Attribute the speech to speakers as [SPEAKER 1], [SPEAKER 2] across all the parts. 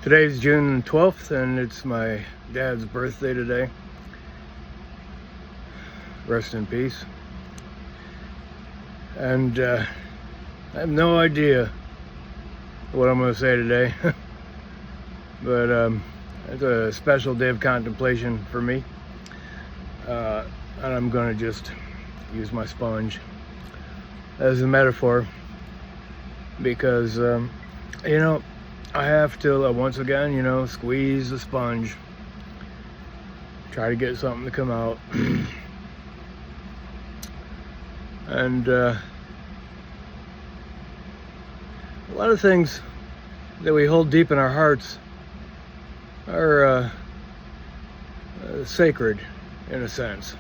[SPEAKER 1] Today's June 12th, and it's my dad's birthday today. Rest in peace. And I have no idea what I'm going to say today, but it's a special day of contemplation for me. And I'm going to just use my sponge as a metaphor because, I have to, once again, squeeze the sponge, try to get something to come out. And a lot of things that we hold deep in our hearts are sacred, in a sense.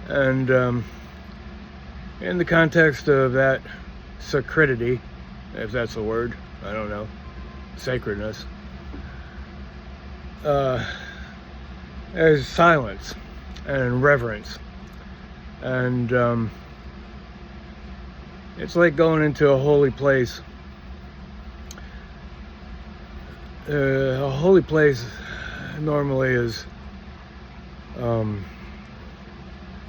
[SPEAKER 1] And in the context of that sacredity, if that's a word, I don't know, sacredness, there's silence and reverence. And it's like going into a holy place. A holy place normally is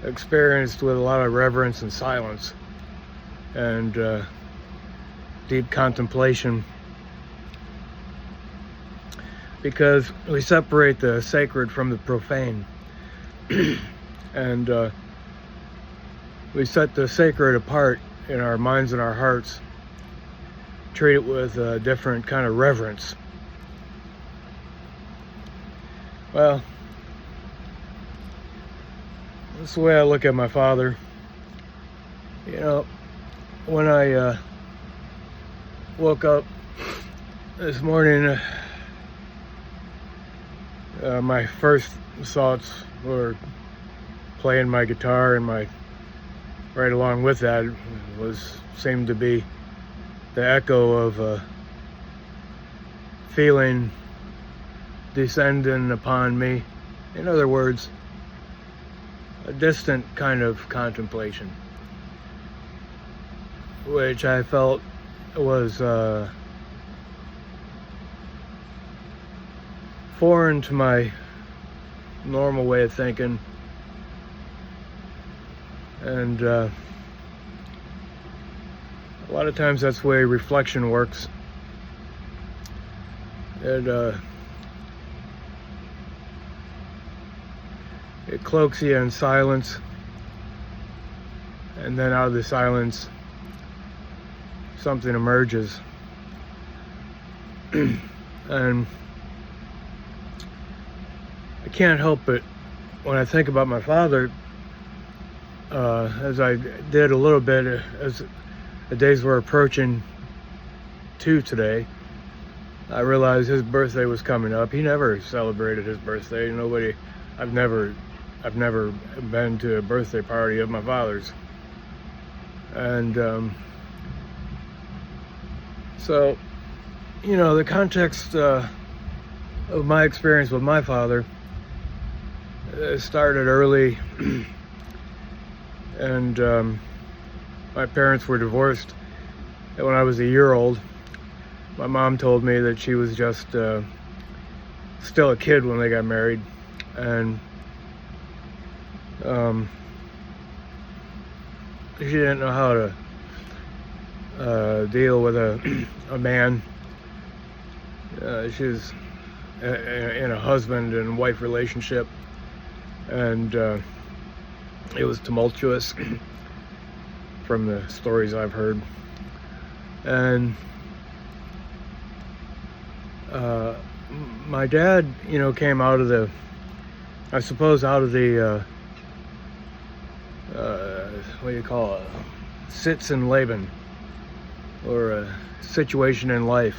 [SPEAKER 1] experienced with a lot of reverence and silence and deep contemplation, because we separate the sacred from the profane. And we set the sacred apart in our minds and our hearts, treat it with a different kind of reverence. Well, that's the way I look at my father. When I woke up this morning, my first thoughts were playing my guitar, and right along with that seemed to be the echo of a feeling descending upon me. In other words, a distant kind of contemplation, which I felt was foreign to my normal way of thinking. And a lot of times that's the way reflection works. It cloaks you in silence, and then out of the silence something emerges. And I can't help but, when I think about my father, as I did a little bit as the days were approaching to today, I realized his birthday was coming up. He never celebrated his birthday. I've never been to a birthday party of my father's. And so, the context of my experience with my father started early. And my parents were divorced when I was a year old. My mom told me that she was just still a kid when they got married, and she didn't know how to deal with a man. She was in a husband and wife relationship, and it was tumultuous from the stories I've heard. And my dad, came out of the what do you call it? Sitz in Leben, or a situation in life,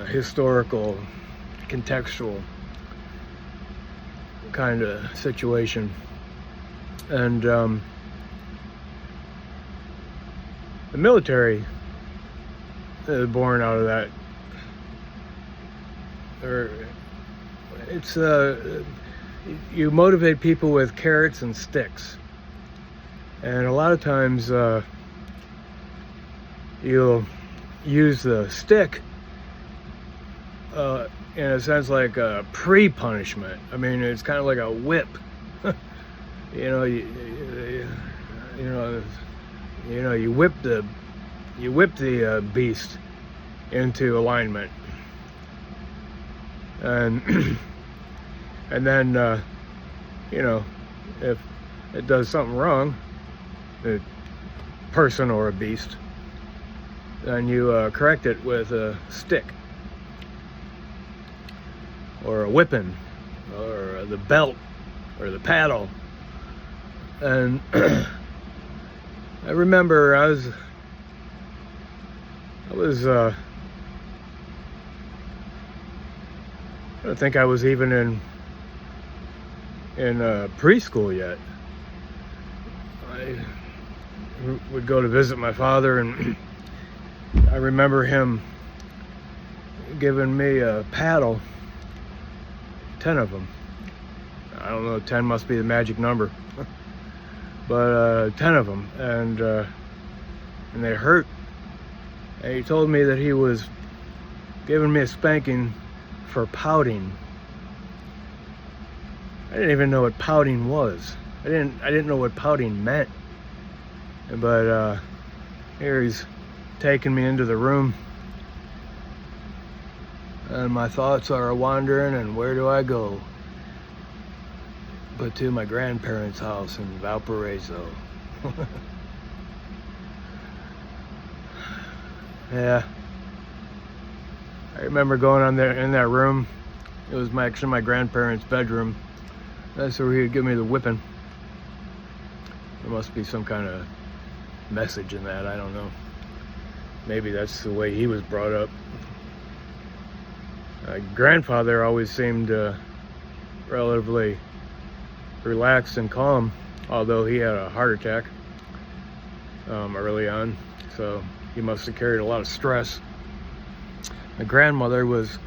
[SPEAKER 1] historical, contextual kind of situation. And the military is born out of that. It's you motivate people with carrots and sticks, and a lot of times you'll use the stick in a sense like a pre-punishment. I mean, it's kind of like a whip. You know, you whip the beast into alignment, and and then if it does something wrong, a person or a beast, then you correct it with a stick or a whipping or the belt or the paddle. And I remember I don't think I was even in preschool yet. I would go to visit my father, and I remember him giving me a paddle, 10 of them. I don't know, 10 must be the magic number, but 10 of them, and they hurt. And he told me that he was giving me a spanking for pouting. I didn't even know what pouting was. I didn't know what pouting meant. But here he's taking me into the room, and my thoughts are wandering, and where do I go but to my grandparents' house in Valparaiso. Yeah, I remember going on there in that room. It was actually my grandparents' bedroom. That's where he'd give me the whipping. There must be some kind of message in that, I don't know. Maybe that's the way he was brought up. My grandfather always seemed relatively relaxed and calm, although he had a heart attack early on, so he must have carried a lot of stress. My grandmother was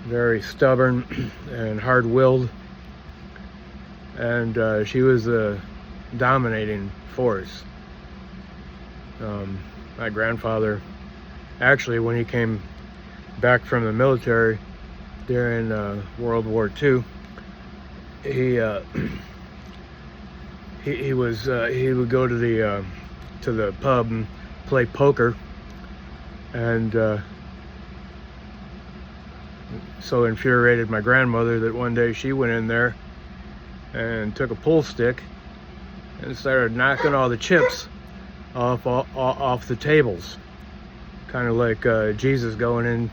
[SPEAKER 1] very stubborn and hard-willed, and she was a dominating force. My grandfather, actually, when he came back from the military during World War II, he would go to the pub and play poker, and so infuriated my grandmother that one day she went in there and took a pool stick and started knocking all the chips off the tables, kind of like Jesus going in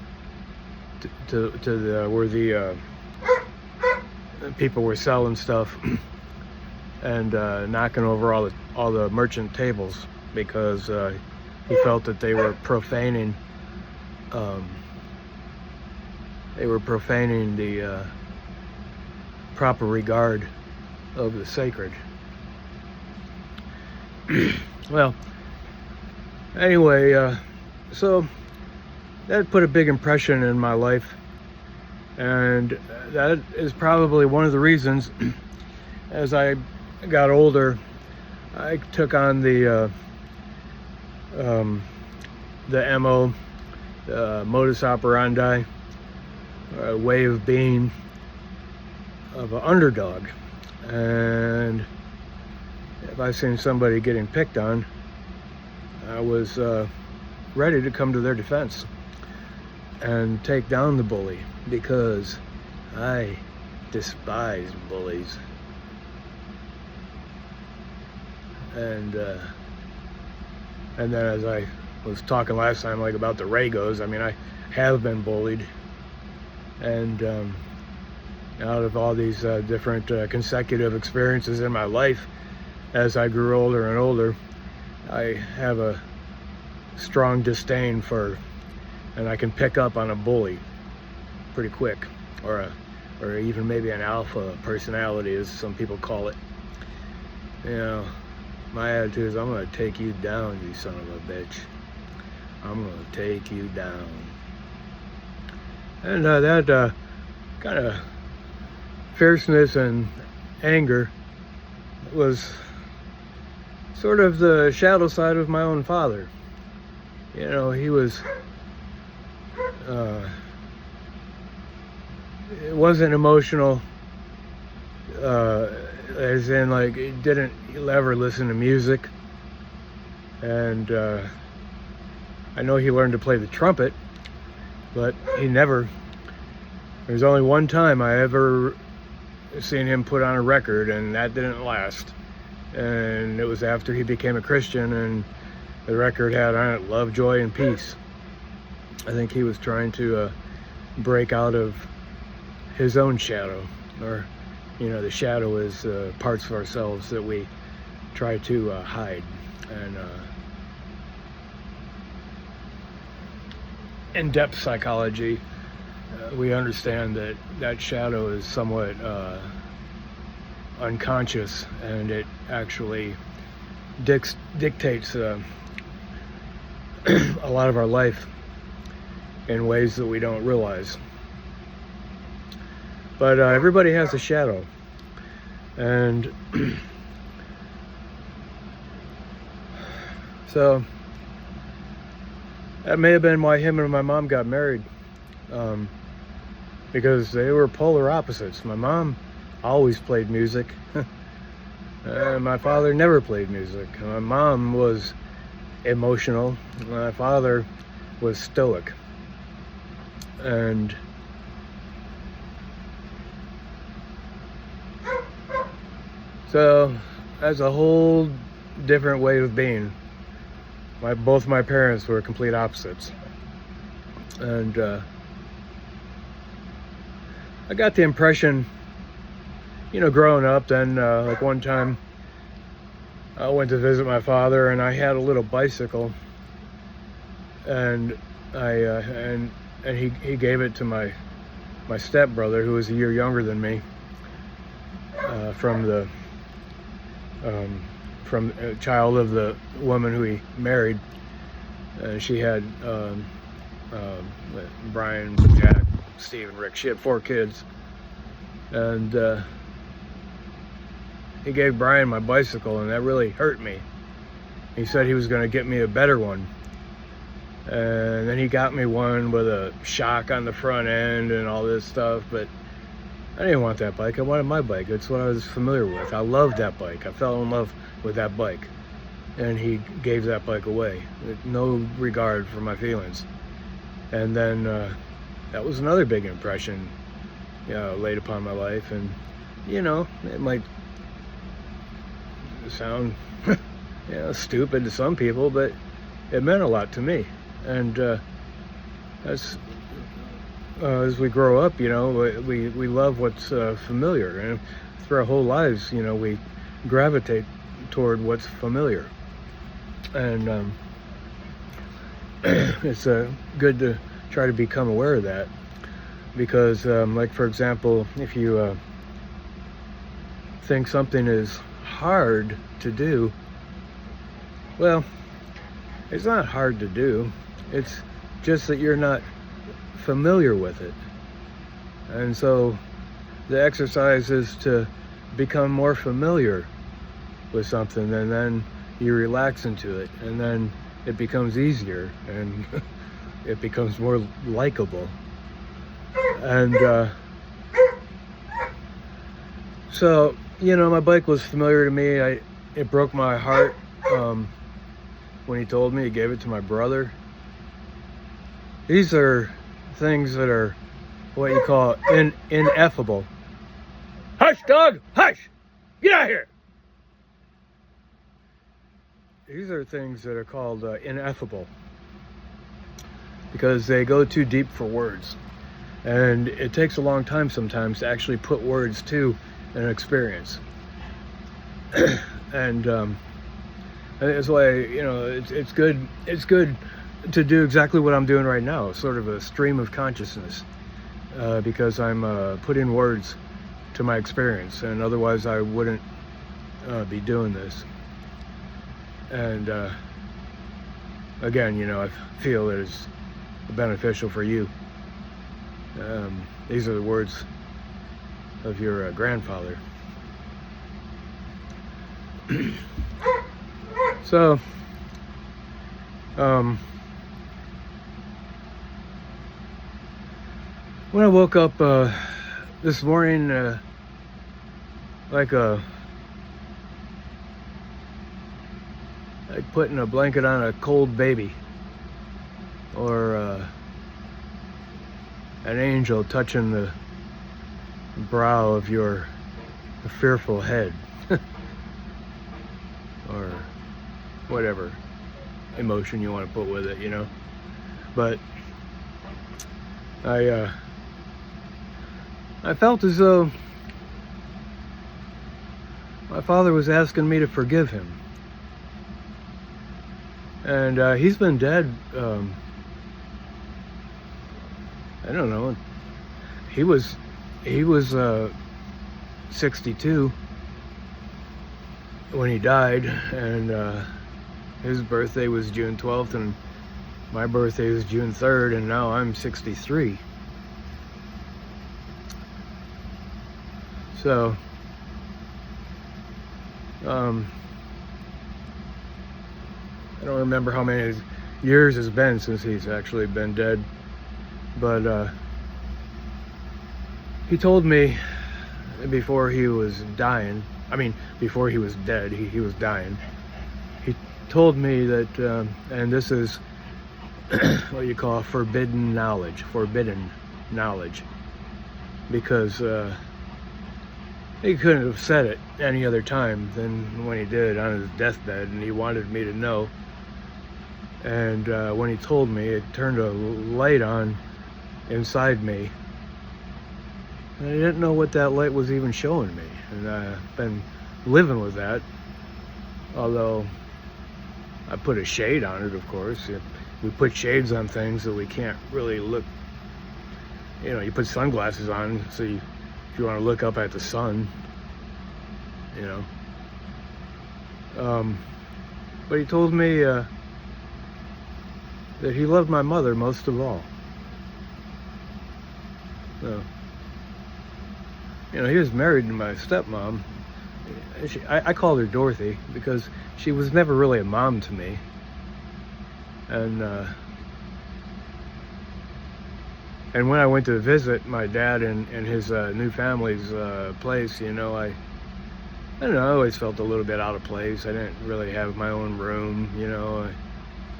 [SPEAKER 1] to the where the people were selling stuff, and knocking over all the merchant tables because he felt that they were profaning the proper regard of the sacred. Well, anyway, so that put a big impression in my life, and that is probably one of the reasons as I got older I took on the MO, the modus operandi, way of being of an underdog. And if I seen somebody getting picked on, I was ready to come to their defense and take down the bully, because I despise bullies. And then, as I was talking last time, like about the Regos, I mean, I have been bullied, and out of all these different consecutive experiences in my life, as I grew older and older, I have a strong disdain for, and I can pick up on a bully pretty quick, or even maybe an alpha personality, as some people call it. You know, my attitude is, I'm going to take you down, you son of a bitch. I'm going to take you down. And that kind of fierceness and anger was sort of the shadow side of my own father. You know, he was, it wasn't emotional, as in like he didn't ever listen to music. And I know he learned to play the trumpet, but he never, there's only one time I ever seen him put on a record, and that didn't last. And it was after he became a Christian, and the record had on it Love, Joy, and Peace. I think he was trying to break out of his own shadow, or, you know, the shadow is parts of ourselves that we try to hide. And in-depth psychology, we understand that that shadow is somewhat unconscious, and it actually dictates a lot of our life in ways that we don't realize. But everybody has a shadow, and so that may have been why him and my mom got married, because they were polar opposites. My mom always played music, and my father never played music. My mom was emotional, my father was stoic. And so that's a whole different way of being. Both my parents were complete opposites. And I got the impression, you know, growing up, then like one time I went to visit my father, and I had a little bicycle, and he gave it to my stepbrother, who was a year younger than me, from a child of the woman who he married. She had Brian, Jack, Steve, and Rick. She had 4 kids, and he gave Brian my bicycle, and that really hurt me. He said he was going to get me a better one, and then he got me one with a shock on the front end and all this stuff, but I didn't want that bike. I wanted my bike. It's what I was familiar with. I loved that bike. I fell in love with that bike, and he gave that bike away with no regard for my feelings. And then that was another big impression, you know, laid upon my life. And you know, it might sound you know, stupid to some people, but it meant a lot to me. And that's as we grow up, you know, we love what's familiar, and through our whole lives, you know, we gravitate toward what's familiar. And it's good to try to become aware of that, because like, for example, if you think something is hard to do, well, it's not hard to do. It's just that you're not familiar with it. And so the exercise is to become more familiar with something, and then you relax into it, and then it becomes easier, and it becomes more likable. And so, you know, my bike was familiar to me. It broke my heart when he told me he gave it to my brother. These are things that are what you call ineffable. Hush, dog! Hush! Get out of here! These are things that are called ineffable, because they go too deep for words. And it takes a long time sometimes to actually put words to an experience. And that's why, you know, it's good to do exactly what I'm doing right now, sort of a stream of consciousness, because I'm putting words to my experience, and otherwise I wouldn't be doing this. And again, you know, I feel that it's beneficial for you. These are the words of your grandfather. So When I woke up this morning, like like putting a blanket on a cold baby, or an angel touching the brow of your fearful head, or whatever emotion you want to put with it, you know. But I felt as though my father was asking me to forgive him. And he's been dead, I don't know, he was 62 when he died, and his birthday was June 12th, and my birthday was June 3rd, and now I'm 63. So, I don't remember how many years it's been since he's actually been dead, but he told me before he was dying, before he was dead, he was dying, he told me that, and this is what you call forbidden knowledge, because he couldn't have said it any other time than when he did on his deathbed, and he wanted me to know. And when he told me, it turned a light on inside me, and I didn't know what that light was even showing me, and I've been living with that, although I put a shade on it, of course. We put shades on things so we can't really look, you know, you put sunglasses on so if you want to look up at the sun, you know. But he told me that he loved my mother most of all. So, you know, he was married to my stepmom. I called her Dorothy because she was never really a mom to me. And when I went to visit my dad in his new family's place, you know, I don't know, I always felt a little bit out of place. I didn't really have my own room, you know. I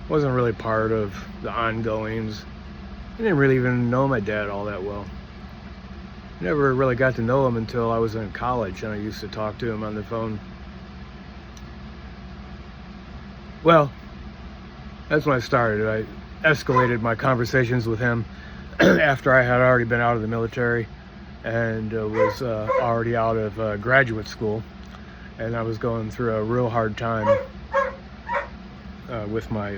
[SPEAKER 1] wasn't really part of the ongoings. I didn't really even know my dad all that well. Never really got to know him until I was in college, and I used to talk to him on the phone. Well, that's when I started. I escalated my conversations with him after I had already been out of the military and was already out of graduate school, and I was going through a real hard time with my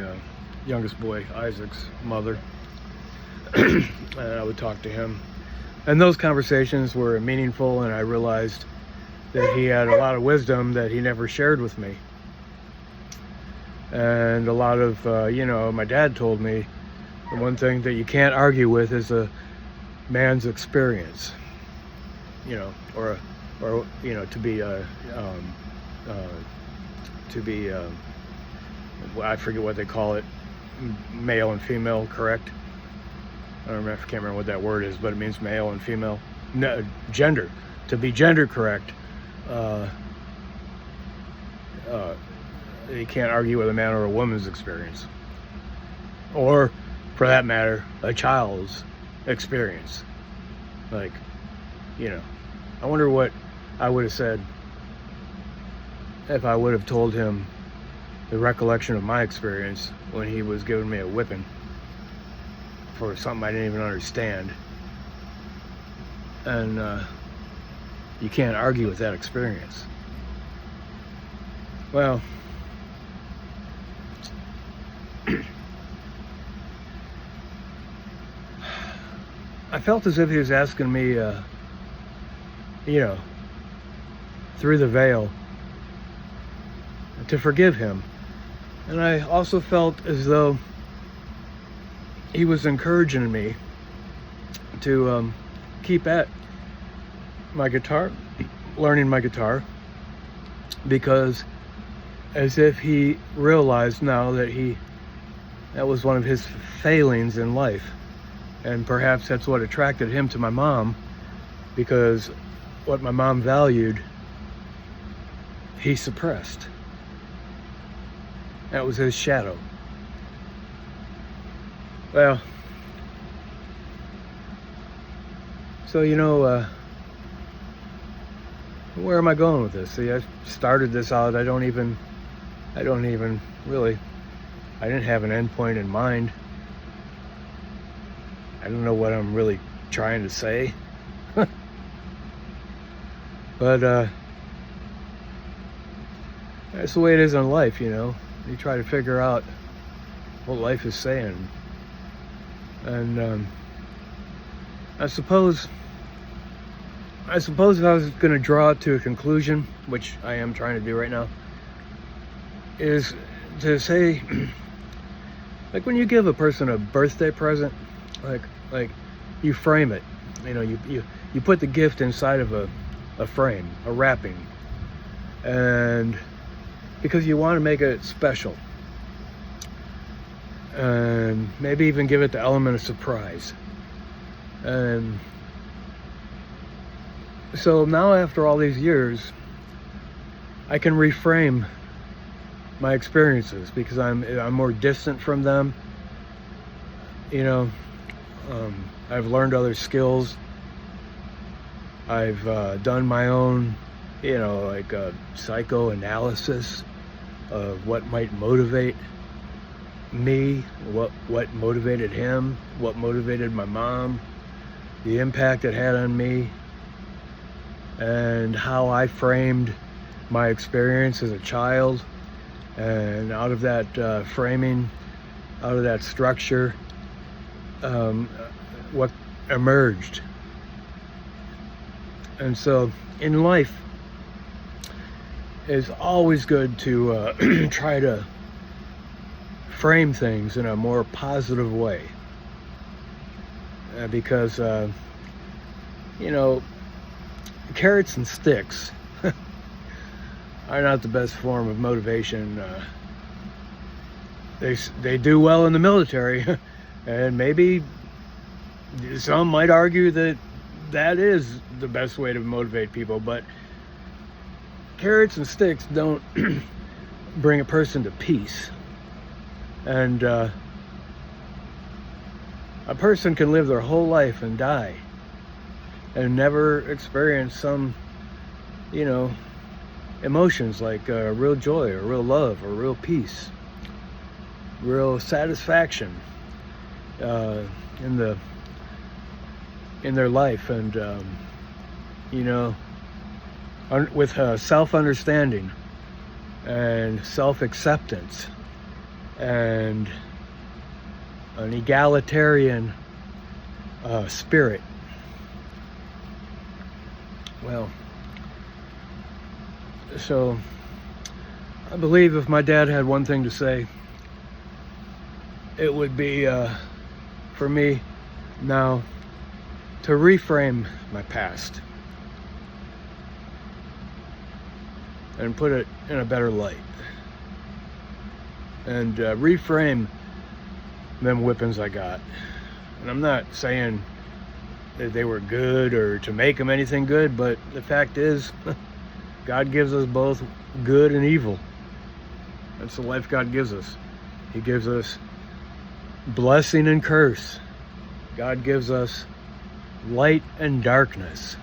[SPEAKER 1] youngest boy, Isaac's mother. And I would talk to him, and those conversations were meaningful, and I realized that he had a lot of wisdom that he never shared with me. And a lot of, you know, my dad told me the one thing that you can't argue with is a man's experience, you know, or you know, to be well, I forget what they call it, male and female correct. I can't remember what that word is, but it means male and female. No, gender. To be gender correct, you can't argue with a man or a woman's experience, or for that matter, a child's experience. Like, you know, I wonder what I would have said if I would have told him the recollection of my experience when he was giving me a whipping for something I didn't even understand. And you can't argue with that experience. Well, I felt as if he was asking me, you know, through the veil, to forgive him. And I also felt as though he was encouraging me to keep at my guitar, learning my guitar, because as if he realized now that that was one of his failings in life, And perhaps that's what attracted him to my mom, because what my mom valued, he suppressed. That was his shadow. Well, so where am I going with this? See, I started this out. I don't even really, I didn't have an end point in mind. I don't know what I'm really trying to say. But that's the way it is in life, You try to figure out what life is saying. And I suppose if I was going to draw it to a conclusion, which I am trying to do right now, is to say, like when you give a person a birthday present, like you frame it, you put the gift inside of a frame, a wrapping, and because you want to make it special, and maybe even give it the element of surprise. And so now, after all these years, I can reframe my experiences because I'm more distant from them. I've learned other skills. I've done my own, psychoanalysis of what might motivate me, what motivated him, what motivated my mom, the impact it had on me, and how I framed my experience as a child. And out of that framing, out of that structure, what emerged. And so in life, it's always good to try to frame things in a more positive way, because carrots and sticks are not the best form of motivation. They do well in the military, and maybe some might argue that is the best way to motivate people, but carrots and sticks don't bring a person to peace. And a person can live their whole life and die and never experience some, emotions like real joy or real love or real peace, real satisfaction in their life. And with self-understanding and self-acceptance and an egalitarian spirit. Well, so I believe if my dad had one thing to say, it would be for me now to reframe my past and put it in a better light, and reframe them whippings I got. And I'm not saying that they were good or to make them anything good, but the fact is, God gives us both good and evil. That's the life God gives us. He gives us blessing and curse. God gives us light and darkness.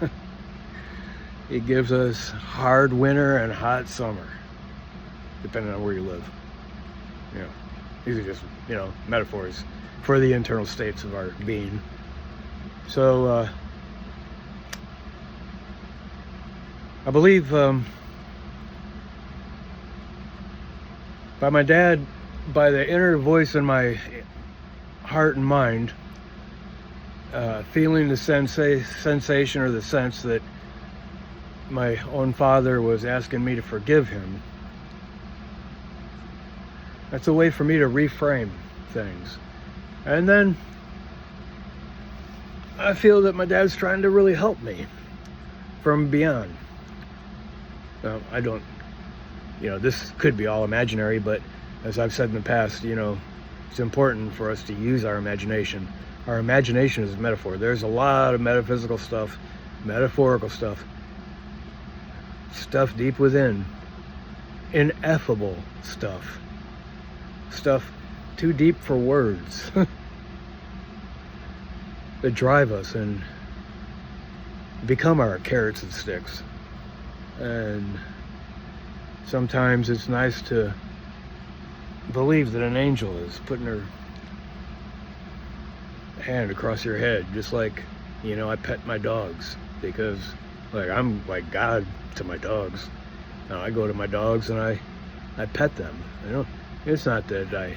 [SPEAKER 1] He gives us hard winter and hot summer, depending on where you live. These are just, metaphors for the internal states of our being. So, I believe by my dad, by the inner voice in my heart and mind, feeling the sensation or the sense that my own father was asking me to forgive him. That's a way for me to reframe things. And then I feel that my dad's trying to really help me from beyond. Now, I don't, this could be all imaginary, but as I've said in the past, it's important for us to use our imagination Our imagination is a metaphor. There's a lot of metaphysical stuff, metaphorical stuff deep within, ineffable stuff too deep for words that drive us and become our carrots and sticks. And sometimes it's nice to believe that an angel is putting her hand across your head, just like, you know, I pet my dogs because, like, I'm like God to my dogs. Now, I go to my dogs and I pet them. You know, it's not that I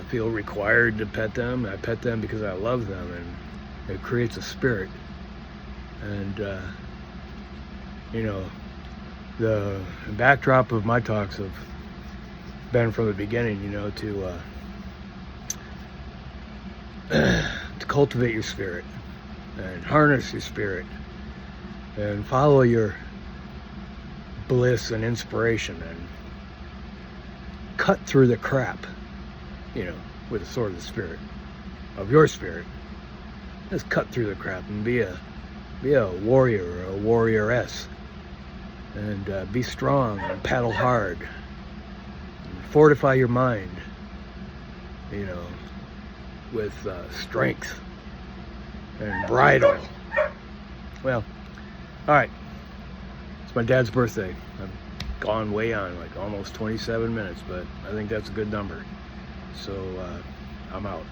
[SPEAKER 1] feel required to pet them. I pet them because I love them, and it creates a spirit. And you know, the backdrop of my talks have been from the beginning, you know, to cultivate your spirit and harness your spirit and follow your bliss and inspiration and cut through the crap, you know, with the sword of the spirit, of your spirit. Just cut through the crap and be a warrior or a warrioress, and be strong and paddle hard and fortify your mind, you know, with strength and bridle. Well, all right, it's my dad's birthday. I've gone way on, like almost 27 minutes, but I think that's a good number. So I'm out.